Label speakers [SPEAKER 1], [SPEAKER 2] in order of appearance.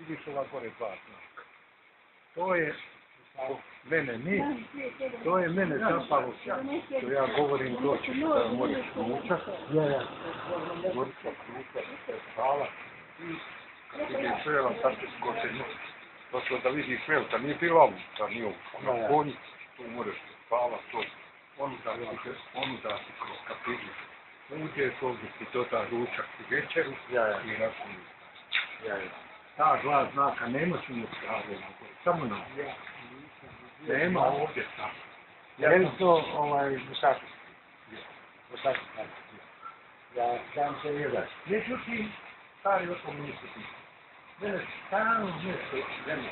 [SPEAKER 1] vidiš ova gore dva znaka. To je mene ni, to je mene zapalo, što ja govorim doćeš da možeš nuča, gorica, kruta, spala, i kad vidiš vela, sad se skoče noć. Došlo da vidiš velta, nije bila ovuta, nije ovuta, na konji, tu možeš spala, to, onuda si kroz kapiru, uđeš ovdje ti doda ručak i večeru i računiš. Ta dva znaka nema su mu strave, samo na nema ovdje tako.
[SPEAKER 2] Je li to Bušaki? Bušaki, ja sam se nije daš.
[SPEAKER 1] Međutim, stari o tom nisu ti. Mene stalno nešto zemlje.